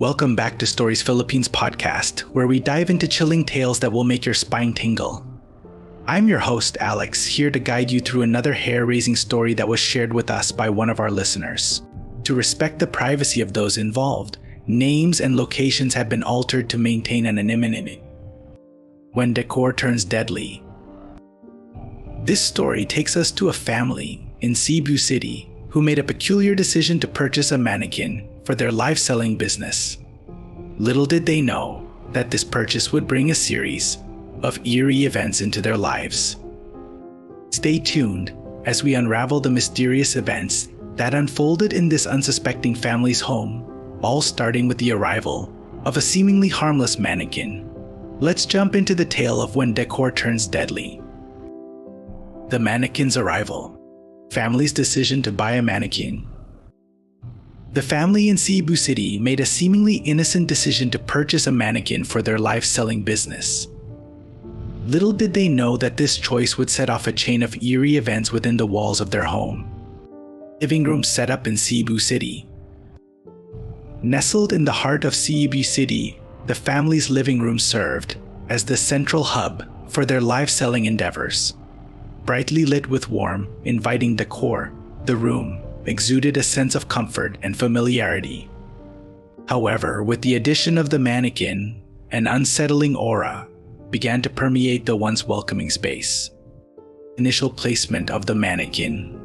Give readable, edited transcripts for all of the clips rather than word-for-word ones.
Welcome back to Stories Philippines podcast, where we dive into chilling tales that will make your spine tingle. I'm your host, Alex, here to guide you through another hair-raising story that was shared with us by one of our listeners. To respect the privacy of those involved, names and locations have been altered to maintain anonymity. When Decor turns deadly. This story takes us to a family in Cebu City who made a peculiar decision to purchase a mannequin for their live-selling business. Little did they know that this purchase would bring a series of eerie events into their lives. Stay tuned as we unravel the mysterious events that unfolded in this unsuspecting family's home, all starting with the arrival of a seemingly harmless mannequin. Let's jump into the tale of when Decor turns deadly. The mannequin's arrival. Family's decision to buy a mannequin. The family in Cebu City made a seemingly innocent decision to purchase a mannequin for their live-selling business. Little did they know that this choice would set off a chain of eerie events within the walls of their home. Living room set up in Cebu City. Nestled in the heart of Cebu City, the family's living room served as the central hub for their live-selling endeavors. Brightly lit with warm, inviting decor, the room exuded a sense of comfort and familiarity. However, with the addition of the mannequin, an unsettling aura began to permeate the once welcoming space. Initial placement of the mannequin.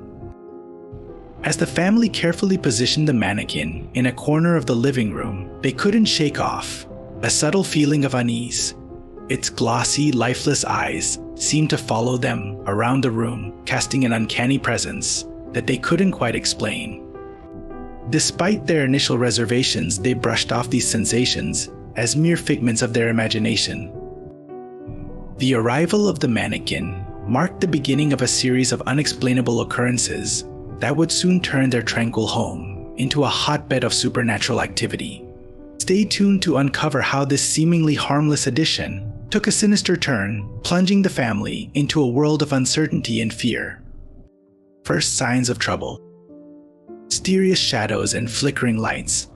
As the family carefully positioned the mannequin in a corner of the living room, they couldn't shake off a subtle feeling of unease. Its glossy, lifeless eyes seemed to follow them around the room, casting an uncanny presence that they couldn't quite explain. Despite their initial reservations, they brushed off these sensations as mere figments of their imagination. The arrival of the mannequin marked the beginning of a series of unexplainable occurrences that would soon turn their tranquil home into a hotbed of supernatural activity. Stay tuned to uncover how this seemingly harmless addition took a sinister turn, plunging the family into a world of uncertainty and fear. First signs of trouble. Mysterious shadows and flickering lights.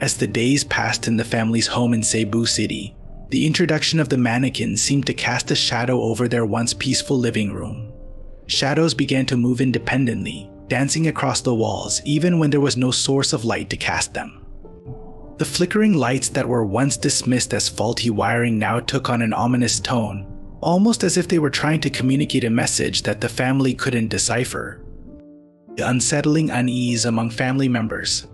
As the days passed in the family's home in Cebu City, the introduction of the mannequin seemed to cast a shadow over their once peaceful living room. Shadows began to move independently, dancing across the walls even when there was no source of light to cast them. The flickering lights that were once dismissed as faulty wiring now took on an ominous tone, almost as if they were trying to communicate a message that the family couldn't decipher. The unsettling unease among family members.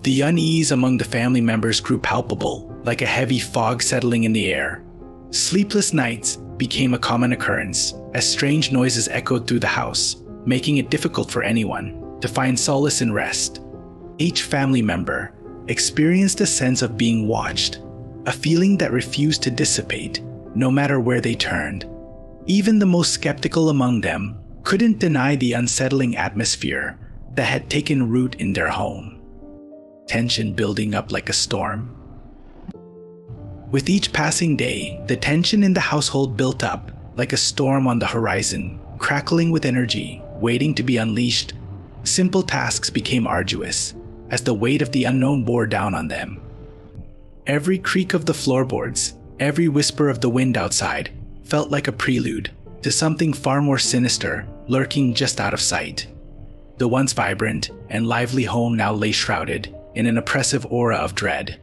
The unease among the family members grew palpable, like a heavy fog settling in the air. Sleepless nights became a common occurrence, as strange noises echoed through the house, making it difficult for anyone to find solace in rest. Each family member experienced a sense of being watched, a feeling that refused to dissipate, no matter where they turned. Even the most skeptical among them couldn't deny the unsettling atmosphere that had taken root in their home. Tension building up like a storm. With each passing day, the tension in the household built up like a storm on the horizon, crackling with energy, waiting to be unleashed. Simple tasks became arduous as the weight of the unknown bore down on them. Every creak of the floorboards, every whisper of the wind outside felt like a prelude to something far more sinister lurking just out of sight. The once vibrant and lively home now lay shrouded in an oppressive aura of dread.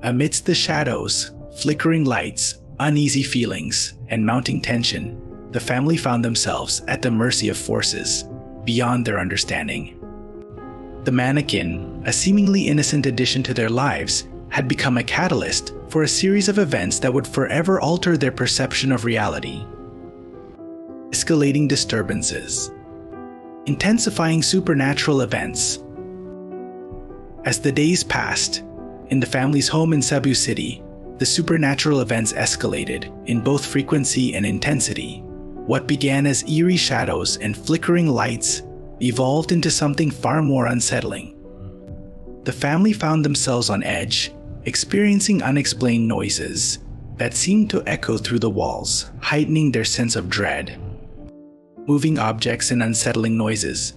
Amidst the shadows, flickering lights, uneasy feelings, and mounting tension, the family found themselves at the mercy of forces beyond their understanding. The mannequin, a seemingly innocent addition to their lives, had become a catalyst for a series of events that would forever alter their perception of reality. Escalating disturbances. Intensifying supernatural events. As the days passed, in the family's home in Cebu City, the supernatural events escalated in both frequency and intensity. What began as eerie shadows and flickering lights evolved into something far more unsettling. The family found themselves on edge, experiencing unexplained noises that seemed to echo through the walls, heightening their sense of dread. Moving objects and unsettling noises.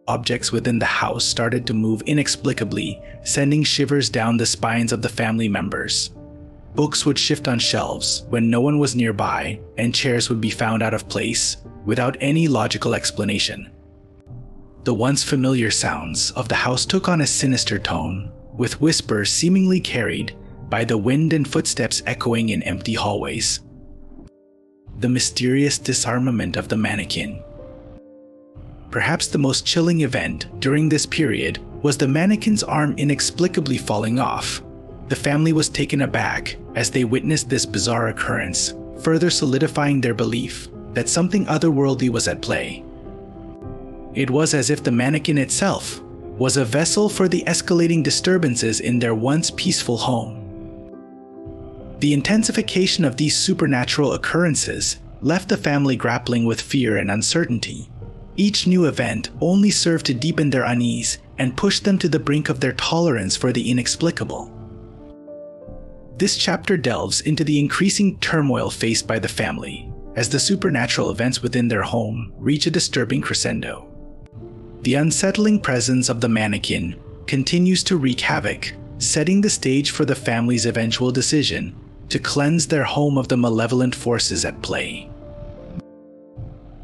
Objects within the house started to move inexplicably, sending shivers down the spines of the family members. Books would shift on shelves when no one was nearby, and chairs would be found out of place without any logical explanation. The once familiar sounds of the house took on a sinister tone, with whispers seemingly carried by the wind and footsteps echoing in empty hallways. The mysterious disarmament of the mannequin. Perhaps the most chilling event during this period was the mannequin's arm inexplicably falling off. The family was taken aback as they witnessed this bizarre occurrence, further solidifying their belief that something otherworldly was at play. It was as if the mannequin itself was a vessel for the escalating disturbances in their once peaceful home. The intensification of these supernatural occurrences left the family grappling with fear and uncertainty. Each new event only served to deepen their unease and push them to the brink of their tolerance for the inexplicable. This chapter delves into the increasing turmoil faced by the family as the supernatural events within their home reach a disturbing crescendo. The unsettling presence of the mannequin continues to wreak havoc, setting the stage for the family's eventual decision to cleanse their home of the malevolent forces at play.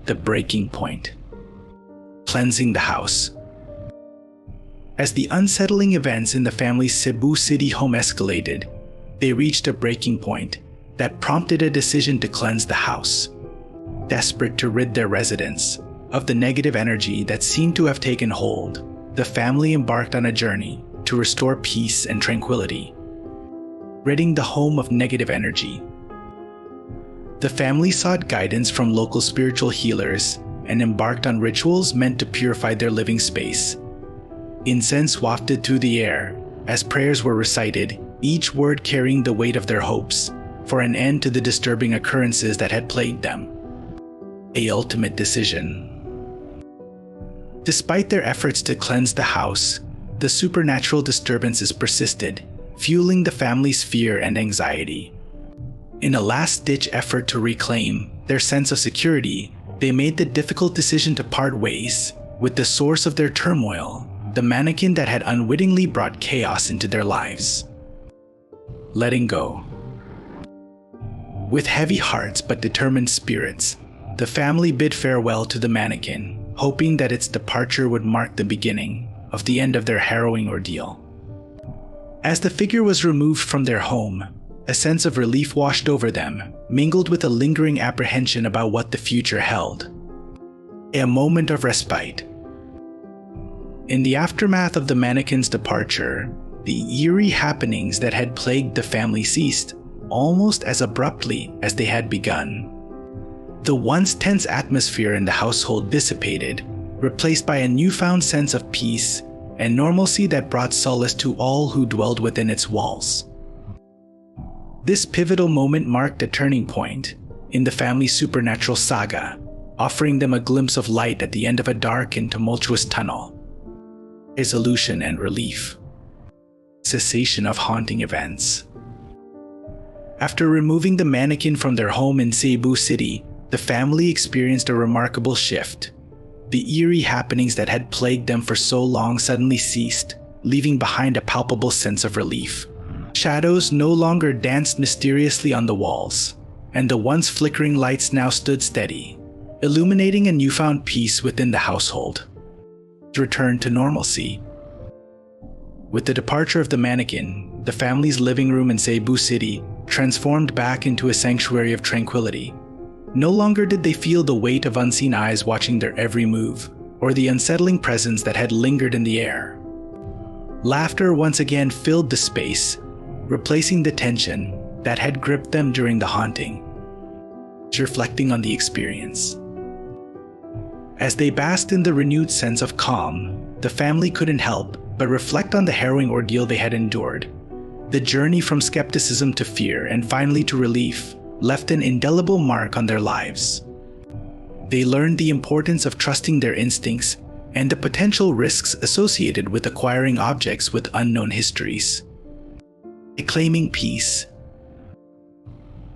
The breaking point. Cleansing the house. As the unsettling events in the family's Cebu City home escalated, they reached a breaking point that prompted a decision to cleanse the house. Desperate to rid their residents of the negative energy that seemed to have taken hold, the family embarked on a journey to restore peace and tranquility, ridding the home of negative energy. The family sought guidance from local spiritual healers and embarked on rituals meant to purify their living space. Incense wafted through the air as prayers were recited, each word carrying the weight of their hopes for an end to the disturbing occurrences that had plagued them. A ultimate decision. Despite their efforts to cleanse the house, the supernatural disturbances persisted, fueling the family's fear and anxiety. In a last-ditch effort to reclaim their sense of security, they made the difficult decision to part ways with the source of their turmoil, the mannequin that had unwittingly brought chaos into their lives. Letting go. With heavy hearts but determined spirits, the family bid farewell to the mannequin, hoping that its departure would mark the beginning of the end of their harrowing ordeal. As the figure was removed from their home, a sense of relief washed over them, mingled with a lingering apprehension about what the future held. A moment of respite. In the aftermath of the mannequin's departure, the eerie happenings that had plagued the family ceased, almost as abruptly as they had begun. The once tense atmosphere in the household dissipated, replaced by a newfound sense of peace and normalcy that brought solace to all who dwelled within its walls. This pivotal moment marked a turning point in the family's supernatural saga, offering them a glimpse of light at the end of a dark and tumultuous tunnel. Resolution and relief. Cessation of haunting events. After removing the mannequin from their home in Cebu City, the family experienced a remarkable shift. The eerie happenings that had plagued them for so long suddenly ceased, leaving behind a palpable sense of relief. Shadows no longer danced mysteriously on the walls, and the once flickering lights now stood steady, illuminating a newfound peace within the household. Return to normalcy. With the departure of the mannequin, the family's living room in Cebu City transformed back into a sanctuary of tranquility. No longer did they feel the weight of unseen eyes watching their every move, or the unsettling presence that had lingered in the air. Laughter once again filled the space, replacing the tension that had gripped them during the haunting. Reflecting on the experience. As they basked in the renewed sense of calm, the family couldn't help but reflect on the harrowing ordeal they had endured. The journey from skepticism to fear and finally to relief left an indelible mark on their lives. They learned the importance of trusting their instincts and the potential risks associated with acquiring objects with unknown histories. Reclaiming peace.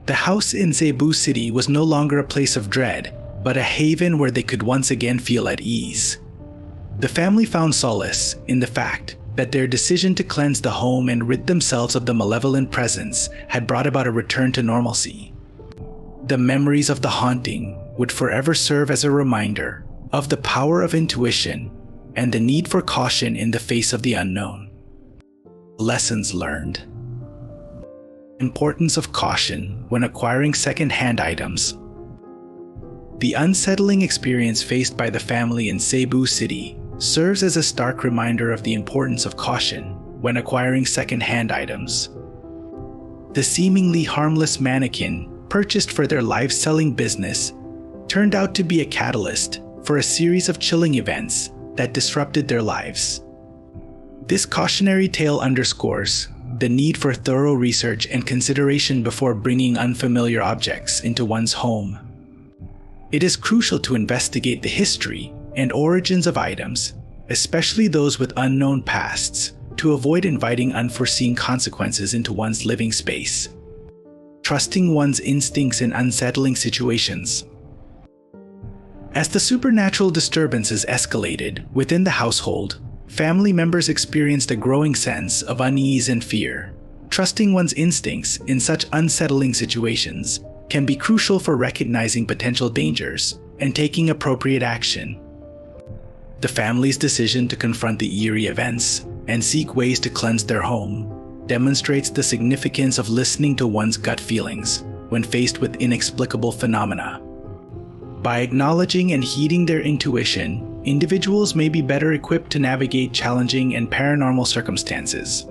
The house in Cebu City was no longer a place of dread, but a haven where they could once again feel at ease. The family found solace in the fact that their decision to cleanse the home and rid themselves of the malevolent presence had brought about a return to normalcy. The memories of the haunting would forever serve as a reminder of the power of intuition and the need for caution in the face of the unknown. Lessons learned. Importance of caution when acquiring second-hand items. The unsettling experience faced by the family in Cebu City serves as a stark reminder of the importance of caution when acquiring second-hand items. The seemingly harmless mannequin purchased for their live-selling business turned out to be a catalyst for a series of chilling events that disrupted their lives. This cautionary tale underscores the need for thorough research and consideration before bringing unfamiliar objects into one's home. It is crucial to investigate the history and origins of items, especially those with unknown pasts, to avoid inviting unforeseen consequences into one's living space. Trusting one's instincts in unsettling situations. As the supernatural disturbances escalated within the household, family members experienced a growing sense of unease and fear. Trusting one's instincts in such unsettling situations can be crucial for recognizing potential dangers and taking appropriate action. The family's decision to confront the eerie events and seek ways to cleanse their home demonstrates the significance of listening to one's gut feelings when faced with inexplicable phenomena. By acknowledging and heeding their intuition, individuals may be better equipped to navigate challenging and paranormal circumstances.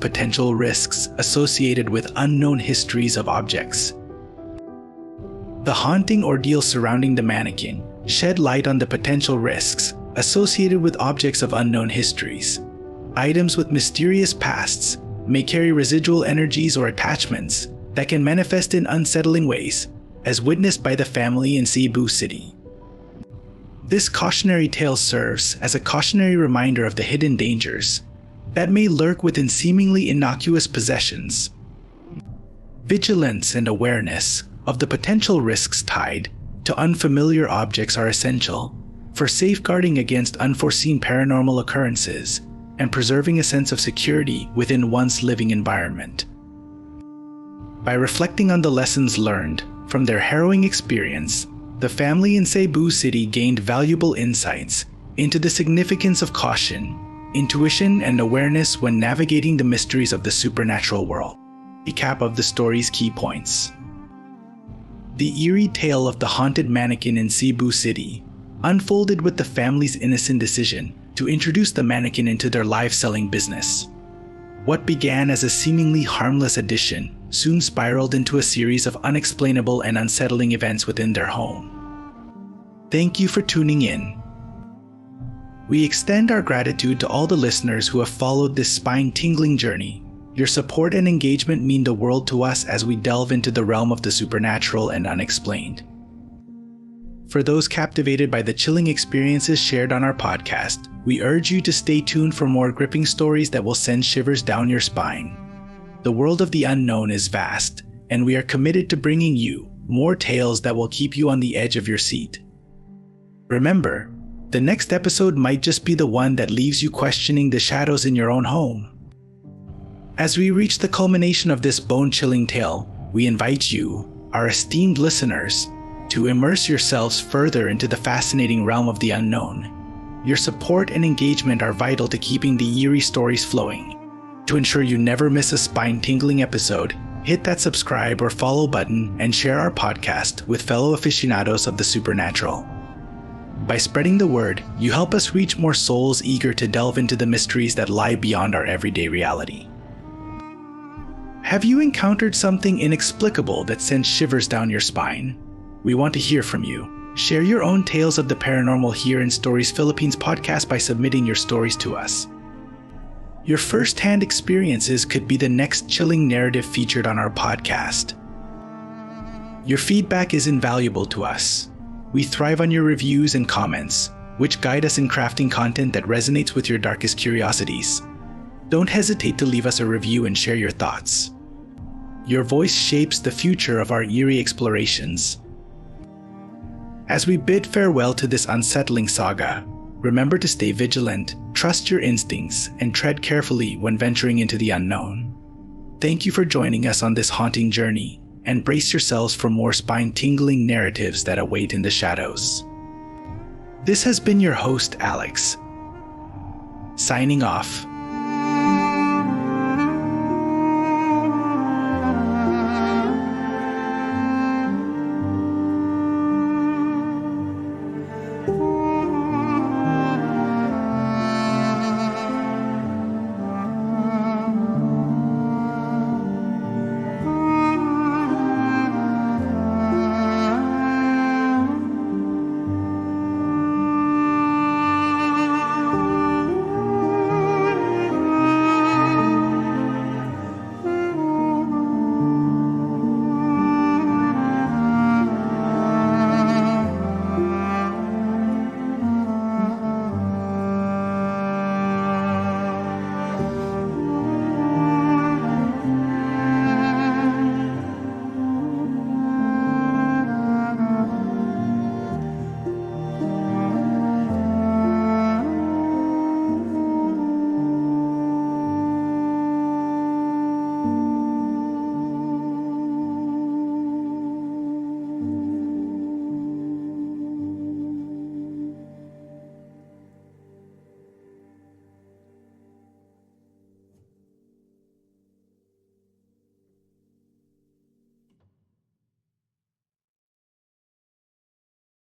Potential risks associated with unknown histories of objects. The haunting ordeal surrounding the mannequin shed light on the potential risks associated with objects of unknown histories. Items with mysterious pasts may carry residual energies or attachments that can manifest in unsettling ways, as witnessed by the family in Cebu City. This cautionary tale serves as a cautionary reminder of the hidden dangers that may lurk within seemingly innocuous possessions. Vigilance and awareness of the potential risks tied to unfamiliar objects are essential for safeguarding against unforeseen paranormal occurrences and preserving a sense of security within one's living environment. By reflecting on the lessons learned from their harrowing experience, the family in Cebu City gained valuable insights into the significance of caution, intuition, and awareness when navigating the mysteries of the supernatural world. Recap of the story's key points. The eerie tale of the haunted mannequin in Cebu City unfolded with the family's innocent decision to introduce the mannequin into their live-selling business. What began as a seemingly harmless addition soon spiraled into a series of unexplainable and unsettling events within their home. Thank you for tuning in. We extend our gratitude to all the listeners who have followed this spine-tingling journey. Your support and engagement mean the world to us as we delve into the realm of the supernatural and unexplained. For those captivated by the chilling experiences shared on our podcast, we urge you to stay tuned for more gripping stories that will send shivers down your spine. The world of the unknown is vast, and we are committed to bringing you more tales that will keep you on the edge of your seat. Remember, the next episode might just be the one that leaves you questioning the shadows in your own home. As we reach the culmination of this bone-chilling tale, we invite you, our esteemed listeners, to immerse yourselves further into the fascinating realm of the unknown. Your support and engagement are vital to keeping the eerie stories flowing. To ensure you never miss a spine-tingling episode, hit that subscribe or follow button and share our podcast with fellow aficionados of the supernatural. By spreading the word, you help us reach more souls eager to delve into the mysteries that lie beyond our everyday reality. Have you encountered something inexplicable that sent shivers down your spine? We want to hear from you. Share your own tales of the paranormal here in Stories Philippines podcast by submitting your stories to us. Your first-hand experiences could be the next chilling narrative featured on our podcast. Your feedback is invaluable to us. We thrive on your reviews and comments, which guide us in crafting content that resonates with your darkest curiosities. Don't hesitate to leave us a review and share your thoughts. Your voice shapes the future of our eerie explorations. As we bid farewell to this unsettling saga, Remember to stay vigilant, trust your instincts, and tread carefully when venturing into the unknown. Thank you for joining us on this haunting journey, and brace yourselves for more spine-tingling narratives that await in the shadows. This has been your host, Alex, signing off.